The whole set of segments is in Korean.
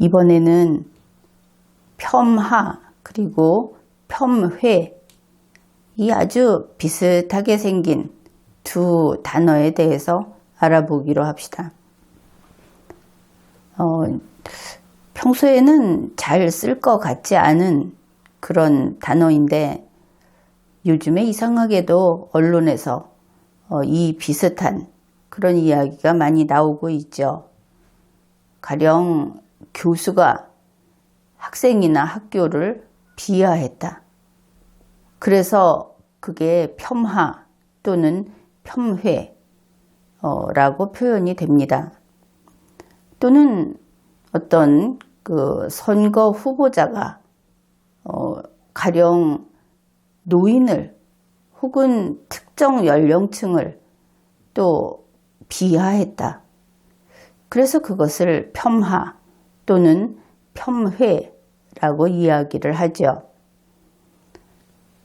이번에는 폄하 그리고 폄회, 이 아주 비슷하게 생긴 두 단어에 대해서 알아보기로 합시다. 평소에는 잘 쓸 것 같지 않은 그런 단어인데 요즘에 이상하게도 언론에서 이 비슷한 그런 이야기가 많이 나오고 있죠. 가령 교수가 학생이나 학교를 비하했다. 그래서 그게 폄하 또는 폄회라고 표현이 됩니다. 또는 어떤 그 선거 후보자가 가령 노인을 혹은 특정 연령층을 또 비하했다. 그래서 그것을 폄하 또는 폄회라고 이야기를 하죠.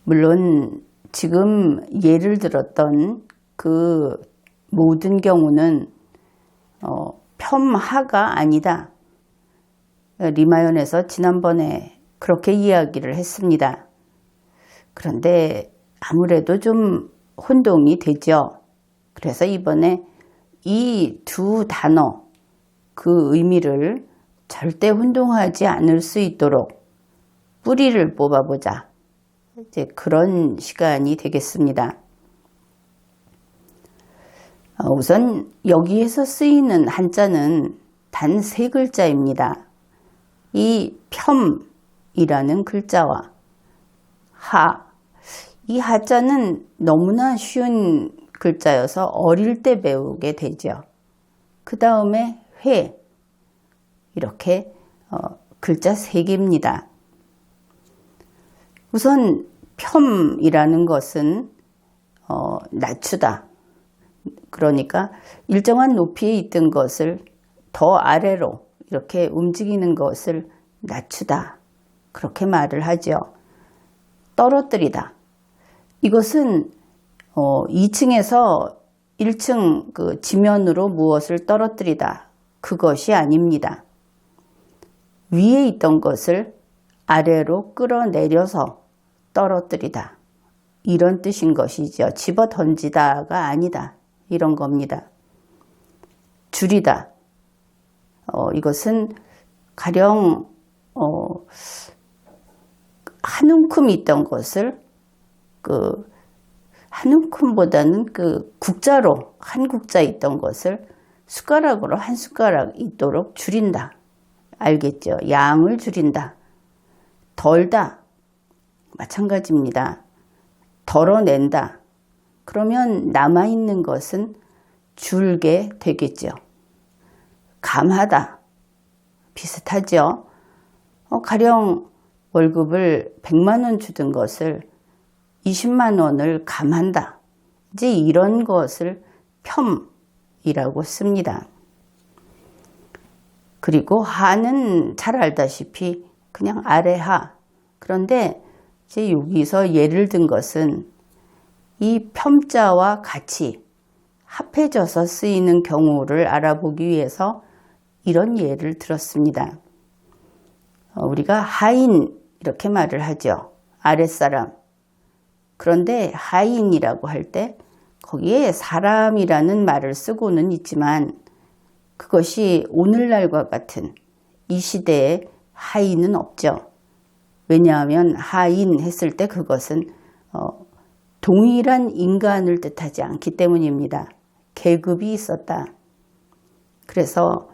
물론 지금 예를 들었던 그 모든 경우는 폄하가 아니다. 리마연에서 지난번에 그렇게 이야기를 했습니다. 그런데 아무래도 좀 혼동이 되죠. 그래서 이번에 이 두 단어, 그 의미를 절대 혼동하지 않을 수 있도록 뿌리를 뽑아보자. 이제 그런 시간이 되겠습니다. 우선 여기에서 쓰이는 한자는 단 3글자입니다. 이 폄이라는 글자와 하, 이 하자는 너무나 쉬운 글자여서 어릴 때 배우게 되죠. 그 다음에 회, 이렇게 글자 3개입니다. 우선 폄이라는 것은 낮추다. 그러니까 일정한 높이에 있던 것을 더 아래로 이렇게 움직이는 것을 낮추다. 그렇게 말을 하죠. 떨어뜨리다. 이것은 2층에서 1층 그 지면으로 무엇을 떨어뜨리다. 그것이 아닙니다. 위에 있던 것을 아래로 끌어내려서 떨어뜨리다. 이런 뜻인 것이죠. 집어 던지다가 아니다. 이런 겁니다. 줄이다. 이것은 가령 한 움큼 있던 것을 한 움큼보다는 그 국자로 한 국자 있던 것을 숟가락으로 한 숟가락 있도록 줄인다. 알겠죠? 양을 줄인다. 덜다. 마찬가지입니다. 덜어낸다. 그러면 남아있는 것은 줄게 되겠죠. 감하다. 비슷하죠. 가령 월급을 100만 원 주던 것을 20만 원을 감한다. 이제 이런 것을 폄이라고 씁니다. 그리고 하는 잘 알다시피 그냥 아래하. 그런데 이제 여기서 예를 든 것은 이 폄자와 같이 합해져서 쓰이는 경우를 알아보기 위해서 이런 예를 들었습니다. 우리가 하인 이렇게 말을 하죠. 아랫사람. 그런데 하인이라고 할 때 거기에 사람이라는 말을 쓰고는 있지만 그것이 오늘날과 같은 이 시대에 하인은 없죠. 왜냐하면 하인 했을 때 그것은 동일한 인간을 뜻하지 않기 때문입니다. 계급이 있었다. 그래서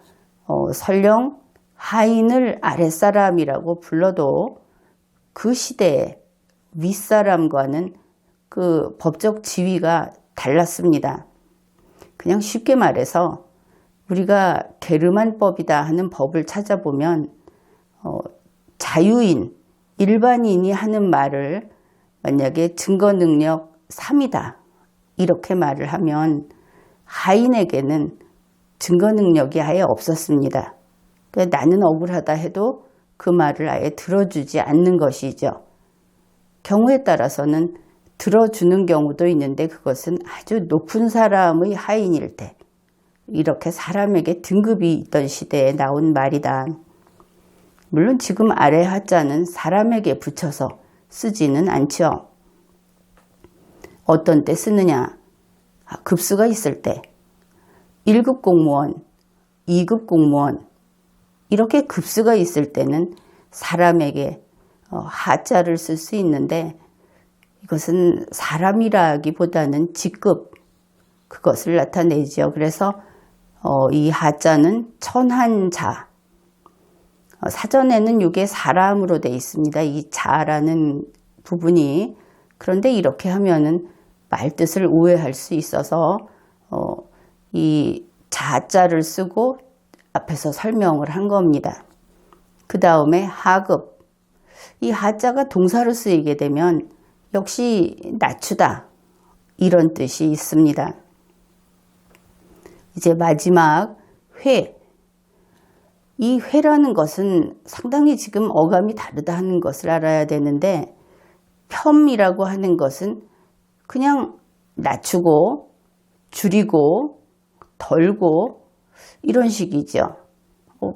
설령 하인을 아랫사람이라고 불러도 그 시대에 윗사람과는 그 법적 지위가 달랐습니다. 그냥 쉽게 말해서 우리가 게르만법이다 하는 법을 찾아보면 자유인, 일반인이 하는 말을 만약에 증거능력 3이다 이렇게 말을 하면 하인에게는 증거능력이 아예 없었습니다. 그러니까 나는 억울하다 해도 그 말을 아예 들어주지 않는 것이죠. 경우에 따라서는 들어주는 경우도 있는데 그것은 아주 높은 사람의 하인일 때 이렇게 사람에게 등급이 있던 시대에 나온 말이다. 물론 지금 아래 하자는 사람에게 붙여서 쓰지는 않죠. 어떤 때 쓰느냐? 급수가 있을 때 1급 공무원, 2급 공무원 이렇게 급수가 있을 때는 사람에게 하자를 쓸 수 있는데 이것은 사람이라기보다는 직급 그것을 나타내죠. 그래서 이 하자는 천한자. 사전에는 이게 사람으로 되어 있습니다. 이 자라는 부분이. 그런데 이렇게 하면은 말뜻을 오해할 수 있어서 이 자자를 쓰고 앞에서 설명을 한 겁니다. 그 다음에 하급. 이 하자가 동사로 쓰이게 되면 역시 낮추다 이런 뜻이 있습니다. 이제 마지막 회. 이 회라는 것은 상당히 지금 어감이 다르다 하는 것을 알아야 되는데 폄이라고 하는 것은 그냥 낮추고 줄이고 덜고 이런 식이죠.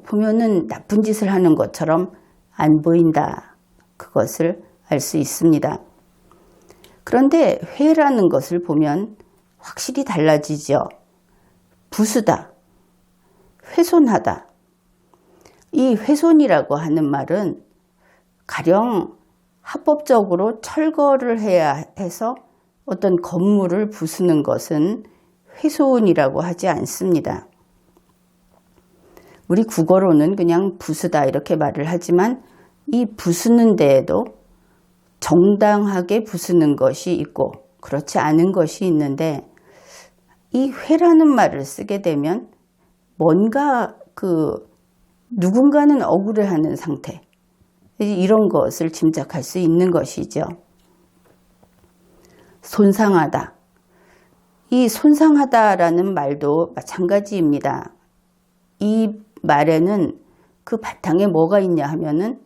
보면은 나쁜 짓을 하는 것처럼 안 보인다. 그것을 알 수 있습니다. 그런데 회라는 것을 보면 확실히 달라지죠. 부수다, 훼손하다. 이 훼손이라고 하는 말은 가령 합법적으로 철거를 해야 해서 어떤 건물을 부수는 것은 훼손이라고 하지 않습니다. 우리 국어로는 그냥 부수다 이렇게 말을 하지만 이 부수는 데에도 정당하게 부수는 것이 있고 그렇지 않은 것이 있는데 이 회라는 말을 쓰게 되면 뭔가 누군가는 억울해하는 상태 이런 것을 짐작할 수 있는 것이죠. 손상하다. 이 손상하다라는 말도 마찬가지입니다. 이 말에는 그 바탕에 뭐가 있냐 하면은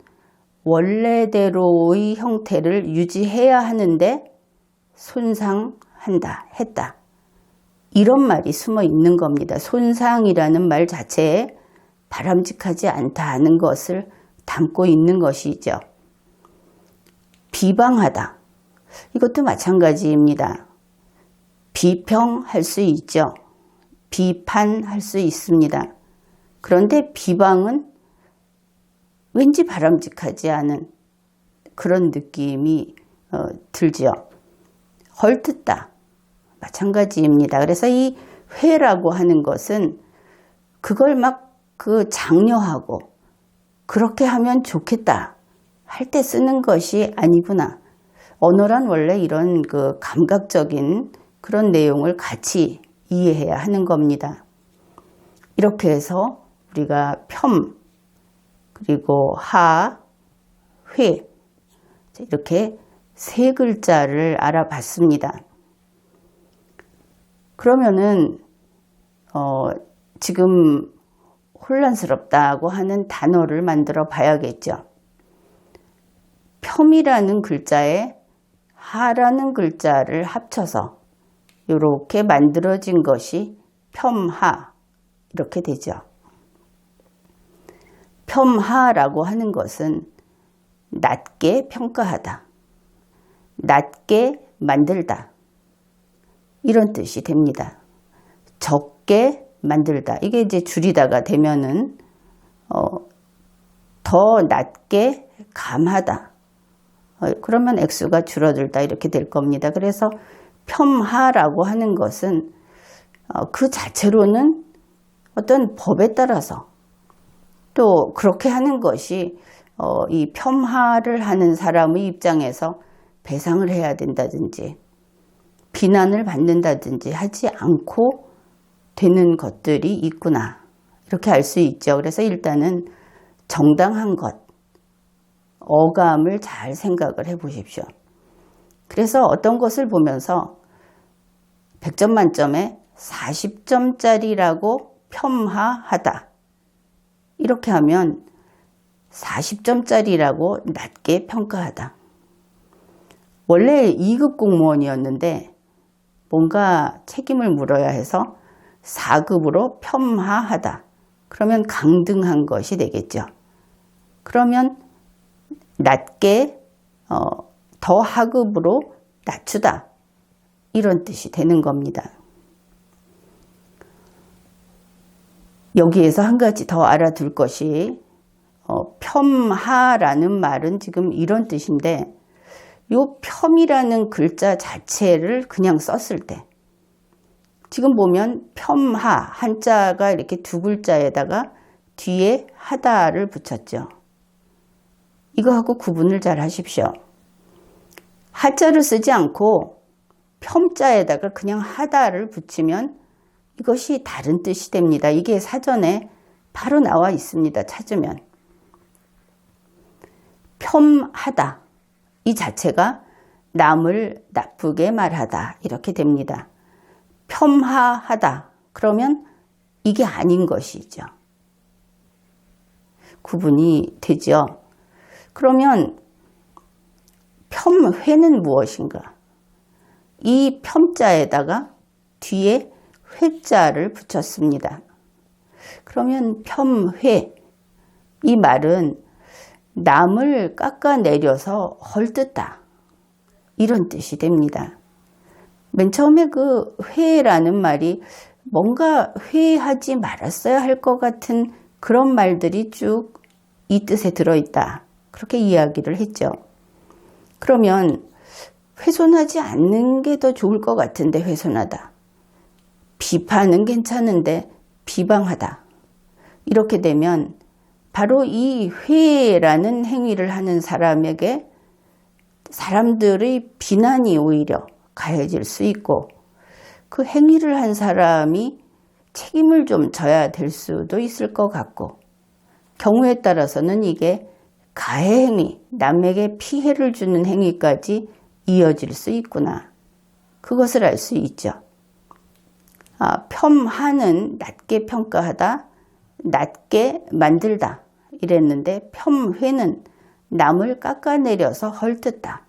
원래대로의 형태를 유지해야 하는데 손상한다, 했다. 이런 말이 숨어 있는 겁니다. 손상이라는 말 자체에 바람직하지 않다는 것을 담고 있는 것이죠. 비방하다. 이것도 마찬가지입니다. 비평할 수 있죠. 비판할 수 있습니다. 그런데 비방은 왠지 바람직하지 않은 그런 느낌이 들죠. 헐뜯다. 마찬가지입니다. 그래서 이 회라고 하는 것은 그걸 막 장려하고 그렇게 하면 좋겠다 할 때 쓰는 것이 아니구나. 언어란 원래 이런 감각적인 그런 내용을 같이 이해해야 하는 겁니다. 이렇게 해서 우리가 폄, 그리고 하, 회 이렇게 세 글자를 알아봤습니다. 그러면은 지금 혼란스럽다고 하는 단어를 만들어 봐야겠죠. 폄이라는 글자에 하라는 글자를 합쳐서 이렇게 만들어진 것이 폄하 이렇게 되죠. 폄하라고 하는 것은 낮게 평가하다, 낮게 만들다 이런 뜻이 됩니다. 적게 만들다. 이게 이제 줄이다가 되면은 더 낮게 감하다. 그러면 액수가 줄어들다 이렇게 될 겁니다. 그래서 폄하라고 하는 것은 그 자체로는 어떤 법에 따라서 또 그렇게 하는 것이 이 폄하를 하는 사람의 입장에서 배상을 해야 된다든지 비난을 받는다든지 하지 않고 되는 것들이 있구나 이렇게 알 수 있죠. 그래서 일단은 정당한 것, 어감을 잘 생각을 해 보십시오. 그래서 어떤 것을 보면서 100점 만점에 40점짜리라고 폄하하다 이렇게 하면 40점짜리라고 낮게 평가하다. 원래 2급 공무원이었는데 뭔가 책임을 물어야 해서 4급으로 폄하하다. 그러면 강등한 것이 되겠죠. 그러면 낮게 더 하급으로 낮추다 이런 뜻이 되는 겁니다. 여기에서 한 가지 더 알아둘 것이 폄하라는 말은 지금 이런 뜻인데 요 폄이라는 글자 자체를 그냥 썼을 때 지금 보면 폄하 한자가 이렇게 두 글자에다가 뒤에 하다를 붙였죠. 이거하고 구분을 잘 하십시오. 하자를 쓰지 않고 폄자에다가 그냥 하다를 붙이면 이것이 다른 뜻이 됩니다. 이게 사전에 바로 나와 있습니다. 찾으면. 폄하다. 이 자체가 남을 나쁘게 말하다. 이렇게 됩니다. 폄하하다. 그러면 이게 아닌 것이죠. 구분이 되죠. 그러면 폄회는 무엇인가? 이 폄자에다가 뒤에 회자를 붙였습니다. 그러면 폄회, 이 말은 남을 깎아내려서 헐뜯다 이런 뜻이 됩니다. 맨 처음에 그 회라는 말이 뭔가 회하지 말았어야 할 것 같은 그런 말들이 쭉 이 뜻에 들어있다 그렇게 이야기를 했죠. 그러면 훼손하지 않는 게 더 좋을 것 같은데 훼손하다. 비판은 괜찮은데 비방하다. 이렇게 되면 바로 이 회라는 행위를 하는 사람에게 사람들의 비난이 오히려 가해질 수 있고 그 행위를 한 사람이 책임을 좀 져야 될 수도 있을 것 같고 경우에 따라서는 이게 가해 행위, 남에게 피해를 주는 행위까지 이어질 수 있구나. 그것을 알 수 있죠. 폄하는 낮게 평가하다, 낮게 만들다 이랬는데 폄회는 남을 깎아내려서 헐뜯다.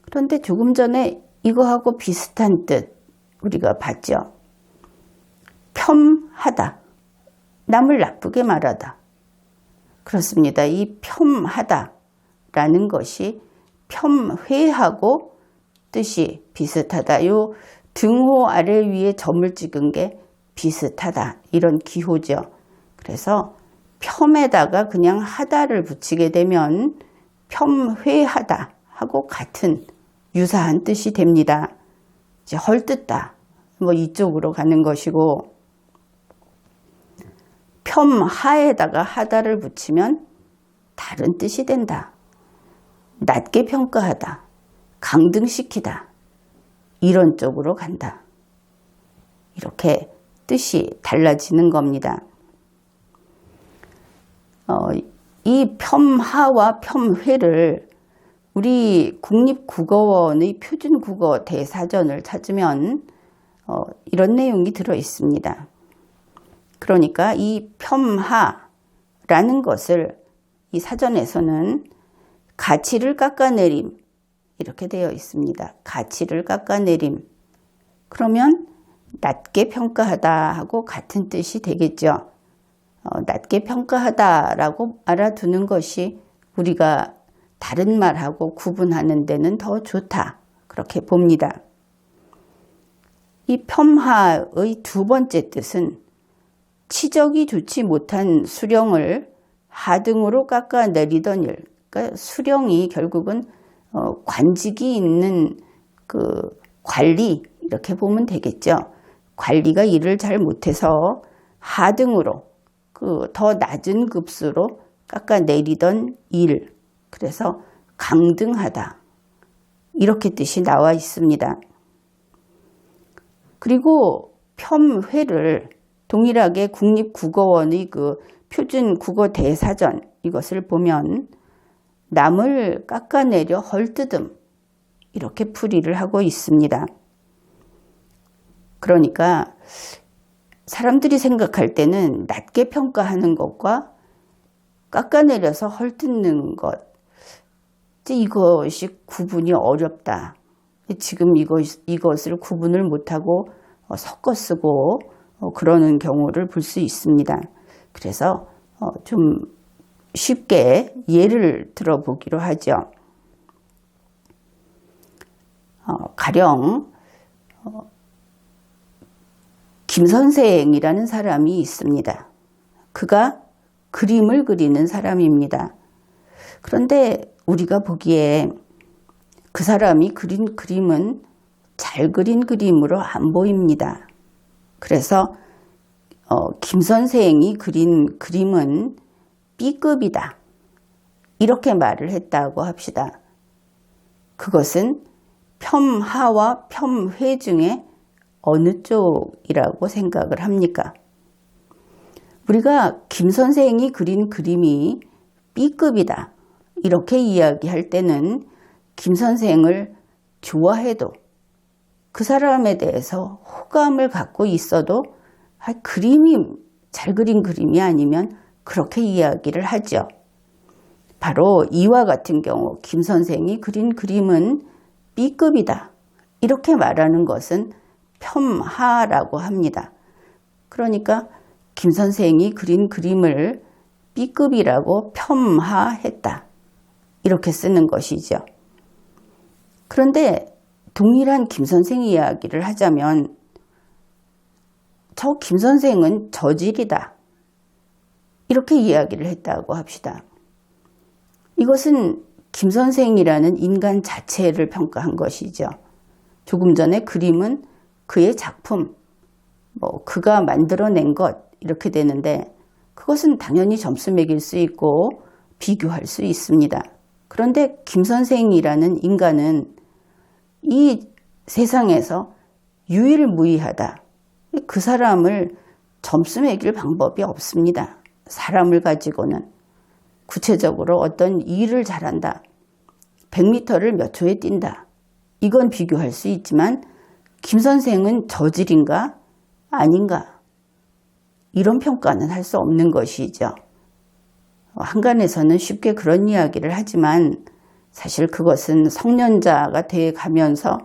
그런데 조금 전에 이거하고 비슷한 뜻 우리가 봤죠. 폄하다, 남을 나쁘게 말하다. 그렇습니다. 이 폄하다라는 것이 폄회하고 뜻이 비슷하다. 요 등호 아래 위에 점을 찍은 게 비슷하다. 이런 기호죠. 그래서 폄에다가 그냥 하다를 붙이게 되면 폄회하다 하고 같은 유사한 뜻이 됩니다. 이제 헐뜯다. 뭐 이쪽으로 가는 것이고 폄하에다가 하다를 붙이면 다른 뜻이 된다. 낮게 평가하다. 강등시키다. 이런 쪽으로 간다. 이렇게 뜻이 달라지는 겁니다. 이 폄하와 폄회를 우리 국립국어원의 표준국어 대사전을 찾으면 이런 내용이 들어 있습니다. 그러니까 이 폄하라는 것을 이 사전에서는 가치를 깎아내림 이렇게 되어 있습니다. 가치를 깎아내림. 그러면 낮게 평가하다 하고 같은 뜻이 되겠죠. 낮게 평가하다라고 알아두는 것이 우리가 다른 말하고 구분하는 데는 더 좋다. 그렇게 봅니다. 이 폄하의 두 번째 뜻은 치적이 좋지 못한 수령을 하등으로 깎아내리던 일. 그러니까 수령이 결국은 관직이 있는 그 관리 이렇게 보면 되겠죠. 관리가 일을 잘 못해서 하등으로 그 더 낮은 급수로 깎아내리던 일. 그래서 강등하다. 이렇게 뜻이 나와 있습니다. 그리고 폄회를 동일하게 국립국어원의 그 표준국어대사전 이것을 보면 남을 깎아내려 헐뜯음 이렇게 풀이를 하고 있습니다. 그러니까 사람들이 생각할 때는 낮게 평가하는 것과 깎아내려서 헐뜯는 것 이것이 구분이 어렵다. 지금 이것을 구분을 못하고 섞어 쓰고 그러는 경우를 볼 수 있습니다. 그래서 좀 쉽게 예를 들어보기로 하죠. 가령 김 선생이라는 사람이 있습니다. 그가 그림을 그리는 사람입니다. 그런데 우리가 보기에 그 사람이 그린 그림은 잘 그린 그림으로 안 보입니다. 그래서 김 선생이 그린 그림은 B급이다. 이렇게 말을 했다고 합시다. 그것은 폄하와 폄훼 중에 어느 쪽이라고 생각을 합니까? 우리가 김 선생이 그린 그림이 B급이다. 이렇게 이야기할 때는 김 선생을 좋아해도 그 사람에 대해서 호감을 갖고 있어도 그림이 잘 그린 그림이 아니면 그렇게 이야기를 하죠. 바로 이와 같은 경우 김 선생이 그린 그림은 B급이다. 이렇게 말하는 것은 폄하라고 합니다. 그러니까 김 선생이 그린 그림을 B급이라고 폄하했다. 이렇게 쓰는 것이죠. 그런데 동일한 김 선생 이야기를 하자면 저 김 선생은 저질이다. 이렇게 이야기를 했다고 합시다. 이것은 김 선생이라는 인간 자체를 평가한 것이죠. 조금 전에 그림은 그의 작품, 그가 만들어낸 것 이렇게 되는데 그것은 당연히 점수 매길 수 있고 비교할 수 있습니다. 그런데 김 선생이라는 인간은 이 세상에서 유일무이하다. 그 사람을 점수 매길 방법이 없습니다. 사람을 가지고는 구체적으로 어떤 일을 잘한다. 100m를 몇 초에 뛴다. 이건 비교할 수 있지만 김 선생은 저질인가? 아닌가? 이런 평가는 할 수 없는 것이죠. 한간에서는 쉽게 그런 이야기를 하지만 사실 그것은 성년자가 돼 가면서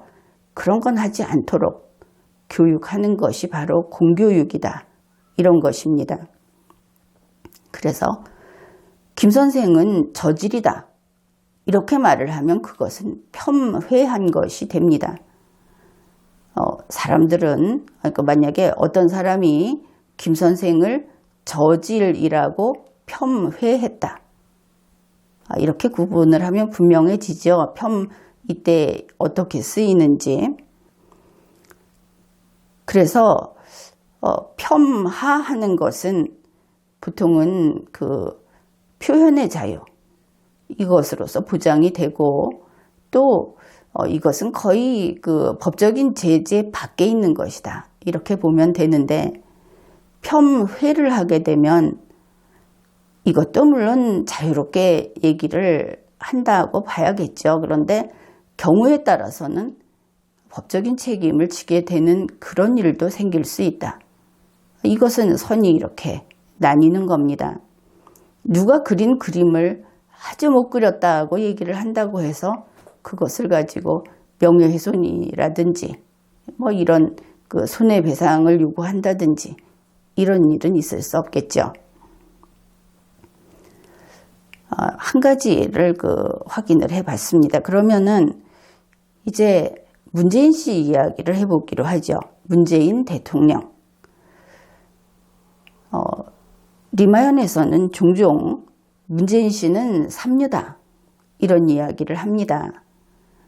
그런 건 하지 않도록 교육하는 것이 바로 공교육이다. 이런 것입니다. 그래서 김 선생은 저질이다. 이렇게 말을 하면 그것은 폄훼한 것이 됩니다. 사람들은 그러니까 만약에 어떤 사람이 김 선생을 저질이라고 폄훼했다. 이렇게 구분을 하면 분명해지죠. 이때 어떻게 쓰이는지. 그래서 폄하하는 것은 보통은 그 표현의 자유 이것으로서 보장이 되고 또 이것은 거의 그 법적인 제재 밖에 있는 것이다. 이렇게 보면 되는데 폄훼를 하게 되면 이것도 물론 자유롭게 얘기를 한다고 봐야겠죠. 그런데 경우에 따라서는 법적인 책임을 지게 되는 그런 일도 생길 수 있다. 이것은 선이 이렇게 나뉘는 겁니다. 누가 그린 그림을 아주 못 그렸다고 얘기를 한다고 해서 그것을 가지고 명예훼손이라든지 이런 그 손해배상을 요구한다든지 이런 일은 있을 수 없겠죠. 한 가지를 확인을 해봤습니다. 그러면은 이제 문재인 씨 이야기를 해보기로 하죠. 문재인 대통령. 리마연에서는 종종 문재인 씨는 삼류다 이런 이야기를 합니다.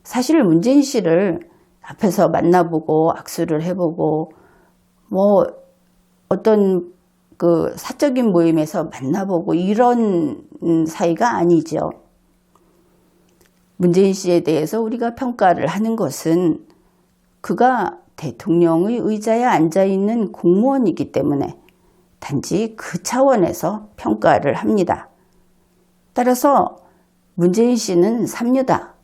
사실 문재인 씨를 앞에서 만나보고 악수를 해보고 어떤 그 사적인 모임에서 만나보고 이런 사이가 아니죠. 문재인 씨에 대해서 우리가 평가를 하는 것은 그가 대통령의 의자에 앉아있는 공무원이기 때문에 단지 그 차원에서 평가를 합니다. 따라서 문재인 씨는 삼류다.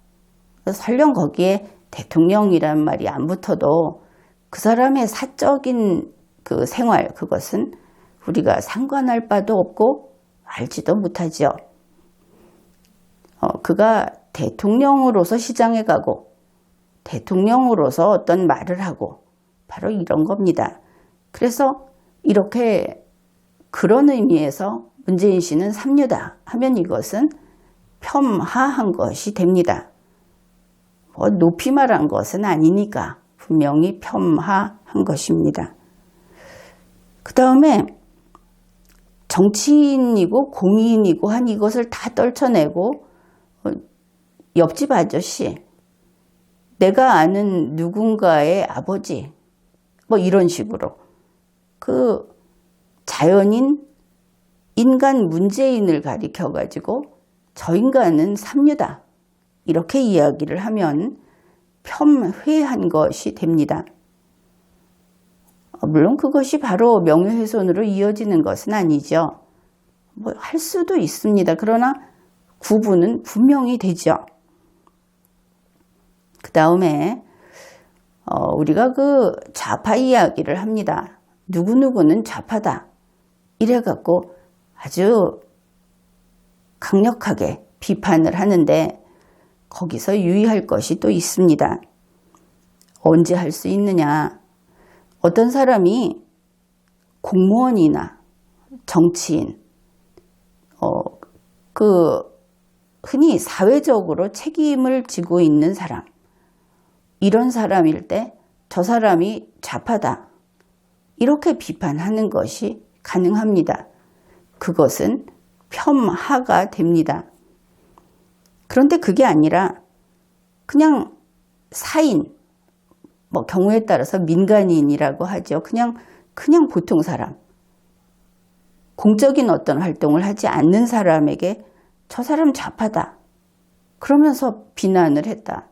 설령 거기에 대통령이란 말이 안 붙어도 그 사람의 사적인 그 생활 그것은 우리가 상관할 바도 없고 알지도 못하죠. 그가 대통령으로서 시장에 가고 대통령으로서 어떤 말을 하고 바로 이런 겁니다. 그래서 이렇게 그런 의미에서 문재인 씨는 삼류다 하면 이것은 폄하한 것이 됩니다. 뭐 높이 말한 것은 아니니까 분명히 폄하한 것입니다. 그 다음에 정치인이고 공인이고 한 이것을 다 떨쳐내고 옆집 아저씨, 내가 아는 누군가의 아버지, 뭐 이런 식으로 그 자연인 인간 문재인을 가리켜 가지고 저 인간은 삼류다 이렇게 이야기를 하면 폄훼한 것이 됩니다. 물론 그것이 바로 명예훼손으로 이어지는 것은 아니죠. 뭐 할 수도 있습니다. 그러나 구분은 분명히 되죠. 그 다음에 우리가 그 좌파 이야기를 합니다. 누구누구는 좌파다. 이래갖고 아주 강력하게 비판을 하는데 거기서 유의할 것이 또 있습니다. 언제 할 수 있느냐. 어떤 사람이 공무원이나 정치인, 흔히 사회적으로 책임을 지고 있는 사람, 이런 사람일 때 저 사람이 좌파다. 이렇게 비판하는 것이 가능합니다. 그것은 폄하가 됩니다. 그런데 그게 아니라 그냥 사인, 뭐 경우에 따라서 민간인이라고 하죠. 그냥 보통 사람, 공적인 어떤 활동을 하지 않는 사람에게 저 사람 좌파다. 그러면서 비난을 했다.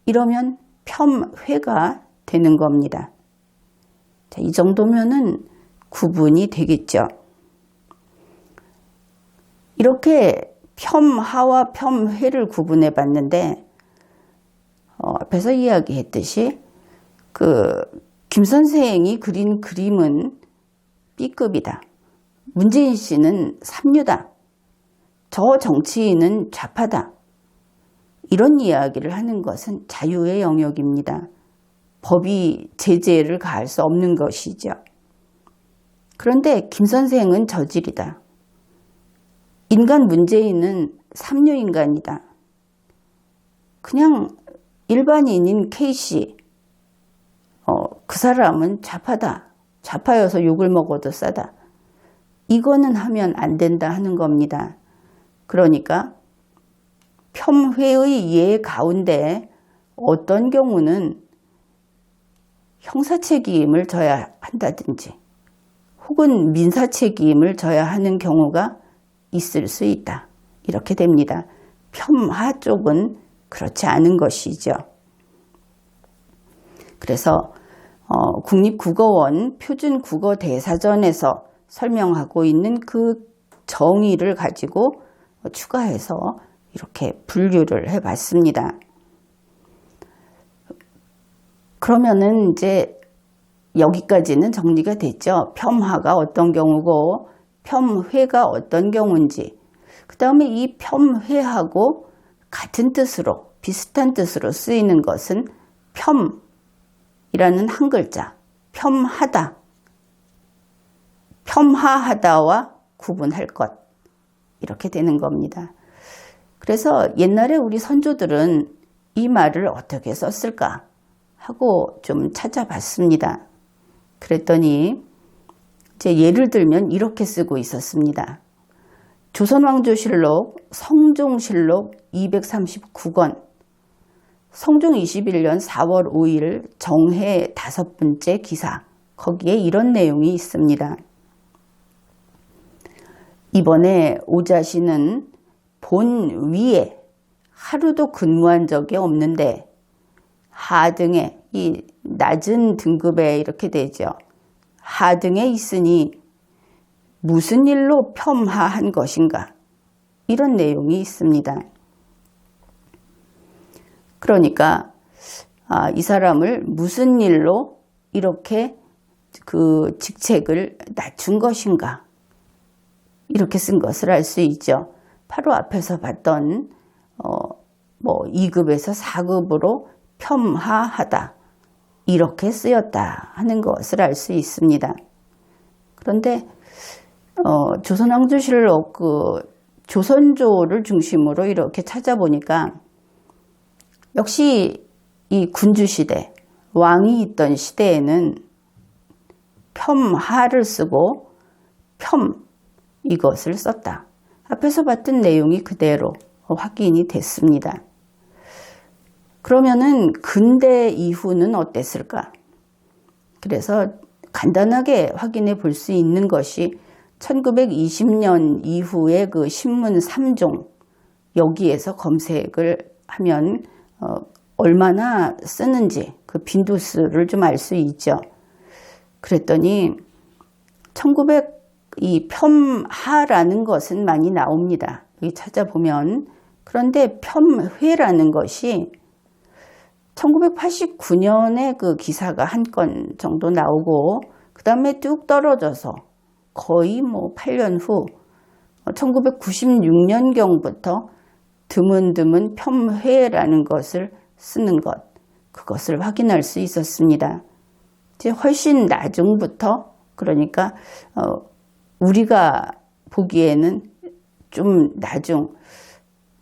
이러면 폄훼가 되는 겁니다. 자, 이 정도면은 구분이 되겠죠. 이렇게 폄하와 폄훼를 구분해 봤는데 앞에서 이야기했듯이 김 선생이 그린 그림은 B급이다. 문재인 씨는 삼류다. 저 정치인은 좌파다. 이런 이야기를 하는 것은 자유의 영역입니다. 법이 제재를 가할 수 없는 것이죠. 그런데 김 선생은 저질이다. 인간 문재인은 삼류인간이다. 그냥 일반인인 K씨, 그 사람은 좌파다. 좌파여서 욕을 먹어도 싸다. 이거는 하면 안 된다 하는 겁니다. 그러니까 폄훼의 예 가운데 어떤 경우는 형사책임을 져야 한다든지 혹은 민사책임을 져야 하는 경우가 있을 수 있다. 이렇게 됩니다. 폄하 쪽은 그렇지 않은 것이죠. 그래서 국립국어원 표준국어대사전에서 설명하고 있는 그 정의를 가지고 추가해서 이렇게 분류를 해봤습니다. 그러면은 이제 여기까지는 정리가 됐죠. 폄하가 어떤 경우고 폄훼가 어떤 경우인지. 그 다음에 이 폄훼하고 같은 뜻으로 비슷한 뜻으로 쓰이는 것은 폄이라는 한 글자, 폄하다, 폄하하다와 구분할 것 이렇게 되는 겁니다. 그래서 옛날에 우리 선조들은 이 말을 어떻게 썼을까 하고 좀 찾아봤습니다. 그랬더니 이제 예를 들면 이렇게 쓰고 있었습니다. 조선왕조실록 성종실록 239권 성종 21년 4월 5일 정해 5번째 기사 거기에 이런 내용이 있습니다. 이번에 오자씨는 본 위에 하루도 근무한 적이 없는데 하등에 이 낮은 등급에 이렇게 되죠. 하등에 있으니 무슨 일로 폄하한 것인가 이런 내용이 있습니다. 그러니까 이 사람을 무슨 일로 이렇게 그 직책을 낮춘 것인가 이렇게 쓴 것을 알 수 있죠. 바로 앞에서 봤던 2급에서 4급으로 폄하하다 이렇게 쓰였다 하는 것을 알 수 있습니다. 그런데 조선왕조실록 조선조를 중심으로 이렇게 찾아보니까 역시 이 군주시대, 왕이 있던 시대에는 폄하를 쓰고 폄 이것을 썼다. 앞에서 봤던 내용이 그대로 확인이 됐습니다. 그러면은 근대 이후는 어땠을까? 그래서 간단하게 확인해 볼 수 있는 것이 1920년 이후의 그 신문 3종 여기에서 검색을 하면 얼마나 쓰는지 그 빈도수를 좀 알 수 있죠. 그랬더니 이 폄하라는 것은 많이 나옵니다. 여기 찾아보면. 그런데 폄회라는 것이 1989년에 그 기사가 한 건 정도 나오고 그 다음에 뚝 떨어져서 거의 8년 후 1996년경부터 드문드문 폄회라는 것을 쓰는 것, 그것을 확인할 수 있었습니다. 이제 훨씬 나중부터, 그러니까 우리가 보기에는 좀 나중,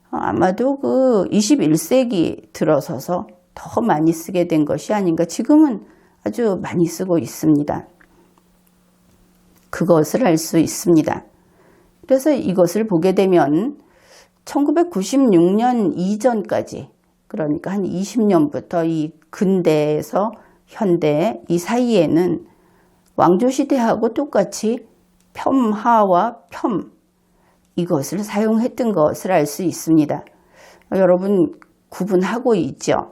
아마도 그 21세기 들어서서 더 많이 쓰게 된 것이 아닌가. 지금은 아주 많이 쓰고 있습니다. 그것을 알 수 있습니다. 그래서 이것을 보게 되면 1996년 이전까지, 그러니까 한 20년부터 이 근대에서 현대 이 사이에는 왕조시대하고 똑같이 폄하와 폄 이것을 사용했던 것을 알 수 있습니다. 여러분 구분하고 있죠.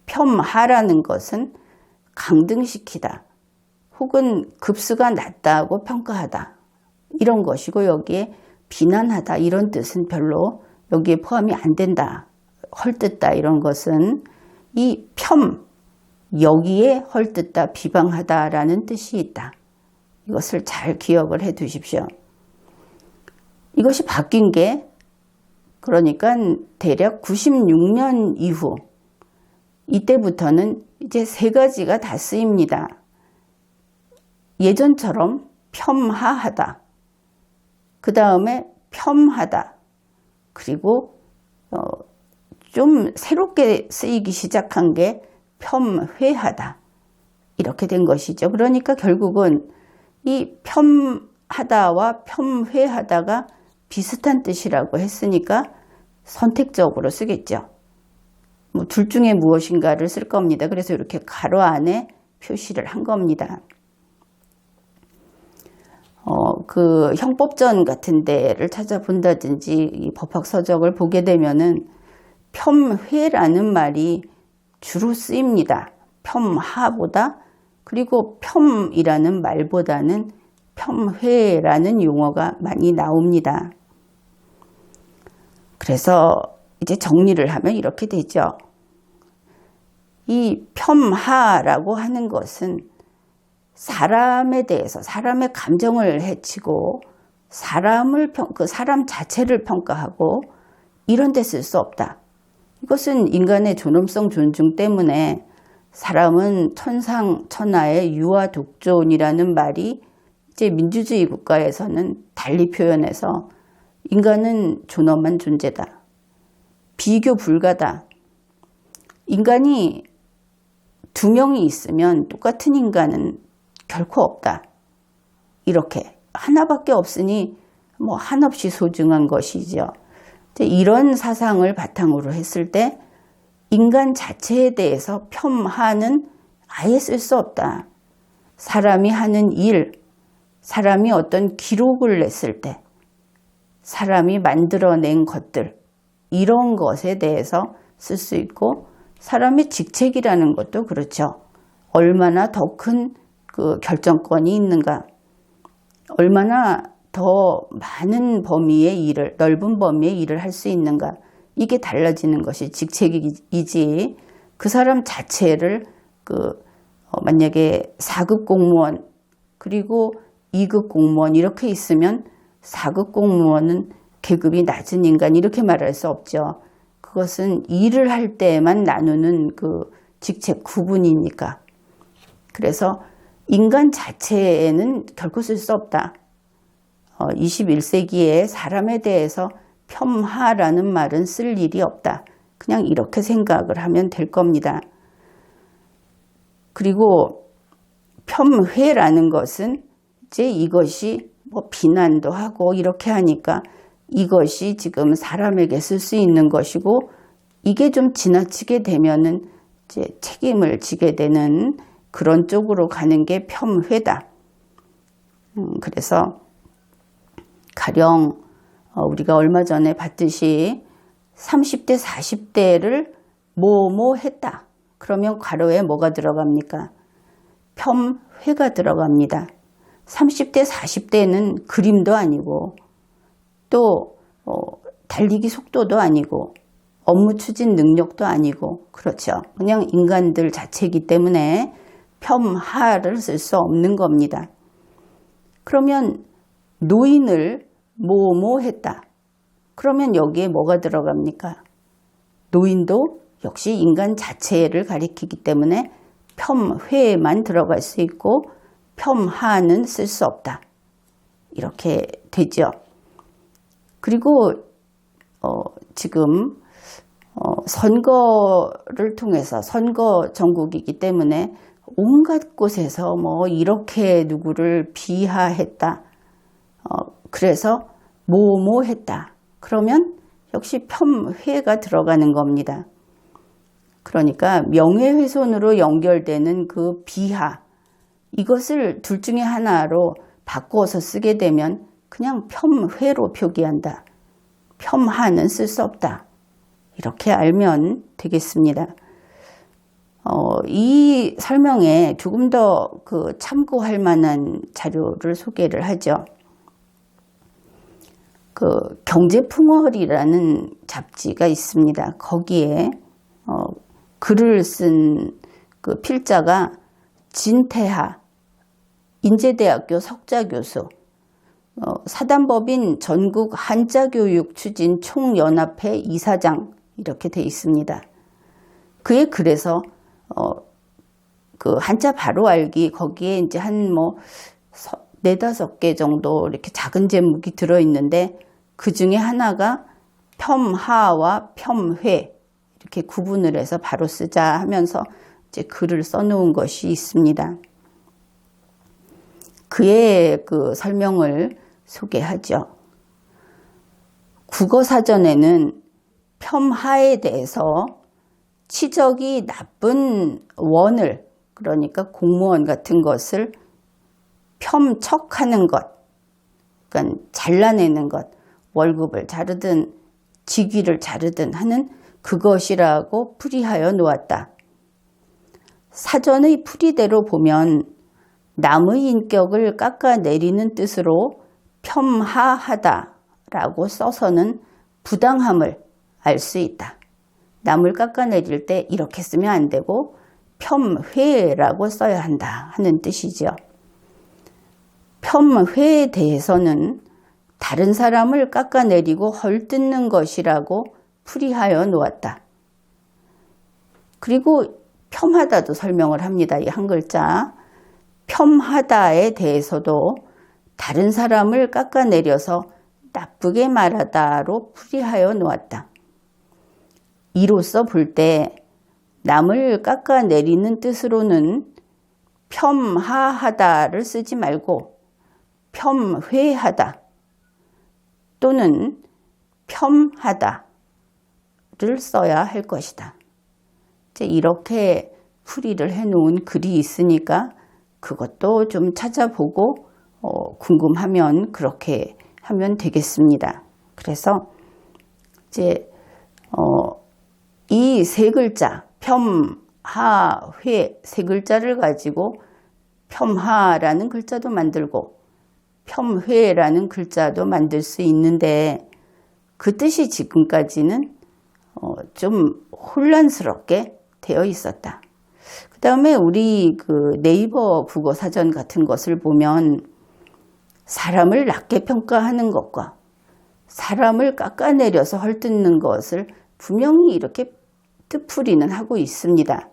폄하라는 것은 강등시키다 혹은 급수가 낮다고 평가하다 이런 것이고, 여기에 비난하다 이런 뜻은 별로 여기에 포함이 안 된다. 헐뜯다 이런 것은 이 폄 여기에 헐뜯다 비방하다라는 뜻이 있다. 이것을 잘 기억을 해 두십시오. 이것이 바뀐 게 그러니까 대략 96년 이후, 이때부터는 이제 세 가지가 다 쓰입니다. 예전처럼 폄하하다, 그 다음에 폄하다, 그리고 좀 새롭게 쓰이기 시작한 게 폄회하다 이렇게 된 것이죠. 그러니까 결국은 이 폄하다와 폄회하다가 비슷한 뜻이라고 했으니까 선택적으로 쓰겠죠. 둘 중에 무엇인가를 쓸 겁니다. 그래서 이렇게 가로 안에 표시를 한 겁니다. 그 형법전 같은 데를 찾아본다든지 이 법학서적을 보게 되면은 폄회라는 말이 주로 쓰입니다. 폄하보다. 그리고 폄이라는 말보다는 폄회라는 용어가 많이 나옵니다. 그래서 이제 정리를 하면 이렇게 되죠. 이 폄하라고 하는 것은 사람에 대해서, 사람의 감정을 해치고 그 사람 자체를 평가하고 이런 데 쓸 수 없다. 이것은 인간의 존엄성 존중 때문에 사람은 천상천하의 유아독존이라는 말이 이제 민주주의 국가에서는 달리 표현해서 인간은 존엄한 존재다. 비교 불가다. 인간이 두 명이 있으면 똑같은 인간은 결코 없다. 이렇게 하나밖에 없으니 한없이 소중한 것이죠. 이런 사상을 바탕으로 했을 때 인간 자체에 대해서 폄하는 아예 쓸 수 없다. 사람이 하는 일, 사람이 어떤 기록을 냈을 때, 사람이 만들어낸 것들, 이런 것에 대해서 쓸 수 있고, 사람의 직책이라는 것도 그렇죠. 얼마나 더 큰 그 결정권이 있는가, 얼마나 더 많은 범위의 일을, 넓은 범위의 일을 할 수 있는가, 이게 달라지는 것이 직책이지, 그 사람 자체를 만약에 4급 공무원 그리고 2급 공무원 이렇게 있으면 4급 공무원은 계급이 낮은 인간 이렇게 말할 수 없죠. 그것은 일을 할 때만 나누는 그 직책 구분이니까. 그래서 인간 자체에는 결코 쓸 수 없다. 21세기에 사람에 대해서 폄하라는 말은 쓸 일이 없다. 그냥 이렇게 생각을 하면 될 겁니다. 그리고 폄훼라는 것은 이제 이것이 뭐 비난도 하고 이렇게 하니까 이것이 지금 사람에게 쓸 수 있는 것이고 이게 좀 지나치게 되면은 이제 책임을 지게 되는 그런 쪽으로 가는 게 폄훼다. 그래서 가령 우리가 얼마 전에 봤듯이 30대, 40대를 뭐뭐 했다. 그러면 괄호에 뭐가 들어갑니까? 폄훼가 들어갑니다. 30대, 40대는 그림도 아니고 또 달리기 속도도 아니고 업무 추진 능력도 아니고 그렇죠. 그냥 인간들 자체이기 때문에 폄하를 쓸 수 없는 겁니다. 그러면 노인을 뭐뭐 했다. 그러면 여기에 뭐가 들어갑니까? 노인도 역시 인간 자체를 가리키기 때문에 폄훼만 들어갈 수 있고 폄하는 쓸 수 없다. 이렇게 되죠. 그리고 지금 선거를 통해서 선거 전국이기 때문에 온갖 곳에서 뭐 이렇게 누구를 비하했다. 그래서 뭐뭐 했다. 그러면 역시 폄훼가 들어가는 겁니다. 그러니까 명예훼손으로 연결되는 그 비하, 이것을 둘 중에 하나로 바꿔서 쓰게 되면 그냥 폄훼로 표기한다. 폄하는 쓸 수 없다. 이렇게 알면 되겠습니다. 이 설명에 조금 더 그 참고할 만한 자료를 소개를 하죠. 그 경제풍월이라는 잡지가 있습니다. 거기에 글을 쓴 그 필자가 진태하 인제대학교 석자교수, 사단법인 전국 한자교육 추진 총연합회 이사장 이렇게 돼 있습니다. 그의 글에서 그 한자 바로 알기 거기에 이제 한 뭐 4-5개 정도 이렇게 작은 제목이 들어 있는데 그 중에 하나가 폄하와 폄훼 이렇게 구분을 해서 바로 쓰자 하면서 이제 글을 써놓은 것이 있습니다. 그의 그 설명을 소개하죠. 국어사전에는 폄하에 대해서 치적이 나쁜 원을, 그러니까 공무원 같은 것을 폄척하는 것, 그러니까 잘라내는 것, 월급을 자르든 직위를 자르든 하는 그것이라고 풀이하여 놓았다. 사전의 풀이대로 보면 남의 인격을 깎아내리는 뜻으로 폄하하다라고 써서는 부당함을 알 수 있다. 남을 깎아내릴 때 이렇게 쓰면 안 되고 폄훼라고 써야 한다 하는 뜻이죠. 폄훼에 대해서는 다른 사람을 깎아내리고 헐뜯는 것이라고 풀이하여 놓았다. 그리고 폄하다도 설명을 합니다. 이 한 글자. 폄하다에 대해서도 다른 사람을 깎아내려서 나쁘게 말하다로 풀이하여 놓았다. 이로써 볼 때 남을 깎아내리는 뜻으로는 폄하하다를 쓰지 말고 폄훼하다 또는 폄하다를 써야 할 것이다. 이제 이렇게 풀이를 해놓은 글이 있으니까 그것도 좀 찾아보고 궁금하면 그렇게 하면 되겠습니다. 그래서 이제 이 세 글자 폄하회 세 글자를 가지고 폄하라는 글자도 만들고 폄훼라는 글자도 만들 수 있는데 그 뜻이 지금까지는 좀 혼란스럽게 되어 있었다. 그 다음에 우리 그 네이버 국어사전 같은 것을 보면 사람을 낮게 평가하는 것과 사람을 깎아내려서 헐뜯는 것을 분명히 이렇게 뜻풀이는 하고 있습니다.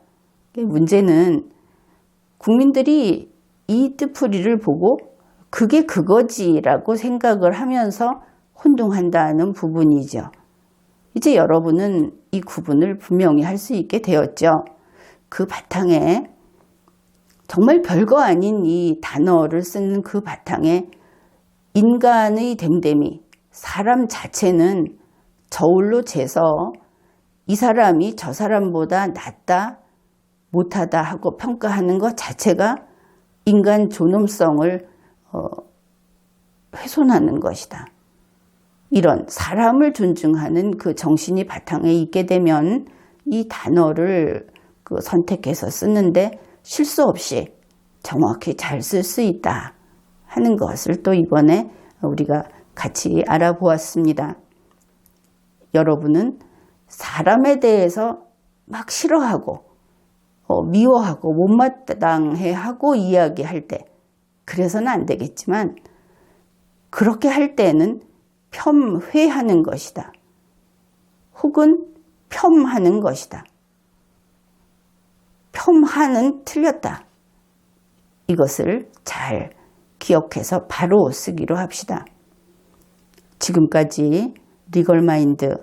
문제는 국민들이 이 뜻풀이를 보고 그게 그거지라고 생각을 하면서 혼동한다는 부분이죠. 이제 여러분은 이 구분을 분명히 할 수 있게 되었죠. 그 바탕에 정말 별거 아닌 이 단어를 쓰는 그 바탕에 인간의 됨됨이, 사람 자체는 저울로 재서 이 사람이 저 사람보다 낫다, 못하다 하고 평가하는 것 자체가 인간 존엄성을 훼손하는 것이다. 이런 사람을 존중하는 그 정신이 바탕에 있게 되면 이 단어를 선택해서 쓰는데 실수 없이 정확히 잘 쓸 수 있다 하는 것을 또 이번에 우리가 같이 알아보았습니다. 여러분은 사람에 대해서 막 싫어하고 미워하고 못마땅해하고 이야기할 때 그래서는 안 되겠지만 그렇게 할 때는 폄훼하는 것이다. 혹은 폄하는 것이다. 폄하는 틀렸다. 이것을 잘 기억해서 바로 쓰기로 합시다. 지금까지 리걸마인드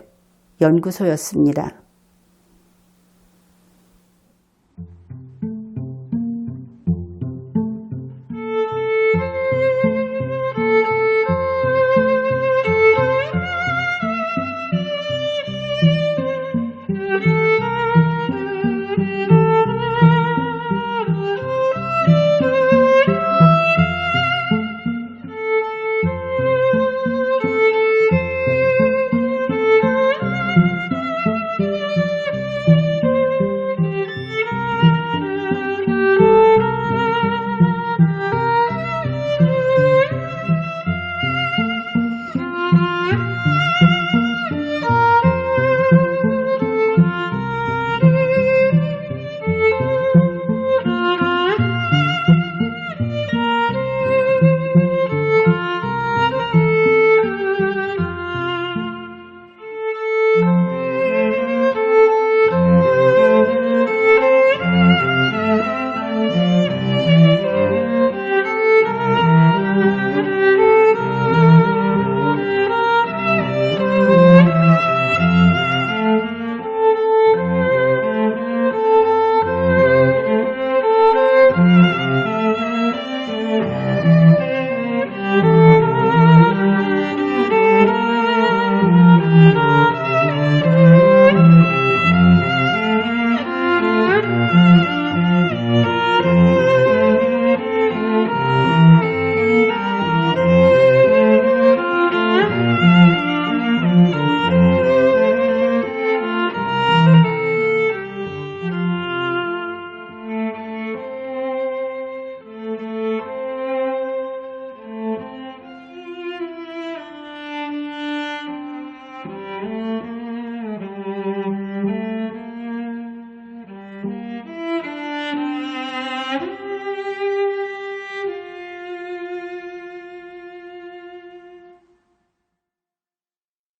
연구소였습니다.